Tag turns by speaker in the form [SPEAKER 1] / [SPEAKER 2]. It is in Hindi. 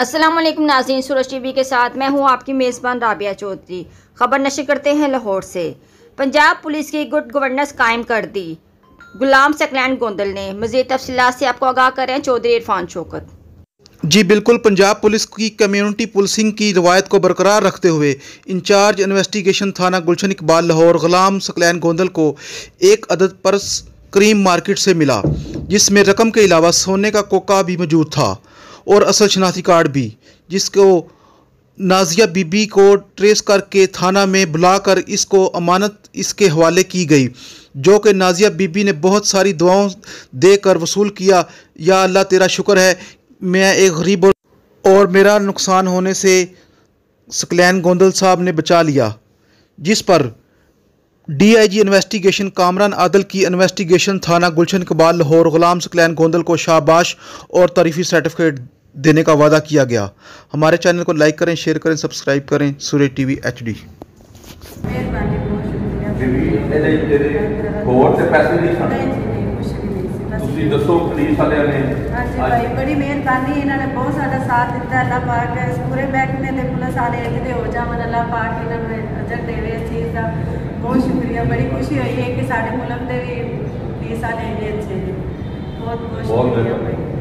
[SPEAKER 1] अस्सलाम वालेकुम नाज़रीन, सूरज टीवी के साथ मैं हूं आपकी मेज़बान राबिया चौधरी। खबर नशर करते हैं लाहौर से। पंजाब पुलिस की गुड गवर्नेंस कायम कर दी, गुलाम सकलैन गोंदल ने। मज़ीद तफसीलात से आपको आगाह करें चौधरी इरफान शौकत।
[SPEAKER 2] जी बिल्कुल, पंजाब पुलिस की कम्युनिटी पुलिसिंग की रवायत को बरकरार रखते हुए इंचार्ज इन्वेस्टिगेशन थाना गुलशन इकबाल लाहौर गुलाम सकलैन गोंदल को एक अदद पर्स क्रीम मार्केट से मिला, जिसमें रकम के अलावा सोने का कोका भी मौजूद था और असल शनाख्ती कार्ड भी, जिसको नाजिया बीबी को ट्रेस करके थाना में बुलाकर इसको अमानत इसके हवाले की गई, जो कि नाजिया बीबी ने बहुत सारी दुआओं देकर वसूल किया। या अल्लाह तेरा शुक्र है, मैं एक गरीब और मेरा नुकसान होने से सकलैन गोंदल साहब ने बचा लिया। जिस पर DIG इन्वेस्टिगेशन कामरान आदल की इन्वेस्टिगेशन थाना गुलशन इकबाल लाहौर गुलाम सकलैन गोंदल को शाबाश और तारीफी सर्टिफिकेट देने का वादा किया गया। हमारे चैनल को लाइक करें, शेयर करें, सब्सक्राइब करें। सूरज टीवी HD।
[SPEAKER 3] ਤੁਸੀਂ ਦੱਸੋ ਪੁਲਿਸ ਵਾਲਿਆਂ ਨੇ
[SPEAKER 4] ਹਾਂਜੀ ਭਾਈ ਬੜੀ ਮਿਹਰਬਾਨੀ, ਇਹਨਾਂ ਨੇ ਬਹੁਤ ਸਾਡਾ ਸਾਥ ਦਿੱਤਾ। ਅੱਲਾਹ ਪਾਕ ਇਸ ਪੂਰੇ ਮਹਿਕਮੇ ਦੇ ਪੁਲਿਸ ਵਾਲੇ ਜਿਹਦੇ ਹੋ ਜਾਵਨ, ਅੱਲਾਹ ਪਾਕ ਇਹਨਾਂ ਨੂੰ ਅਜਰ ਦੇਵੇ। ਇਸ ਚੀਜ਼ ਦਾ ਬਹੁਤ ਸ਼ੁਕਰੀਆ। ਬੜੀ ਖੁਸ਼ੀ ਹੋਈ ਹੈ ਕਿ ਸਾਡੇ ਮੁਲਕ ਦੇ ਵੀ ਪੁਲਿਸ ਵਾਲੇ ਇੰਨੇ ਅੱਛੇ ਨੇ। ਬਹੁਤ ਬਹੁਤ ਸ਼ੁਕਰੀਆ ਭਾਈ।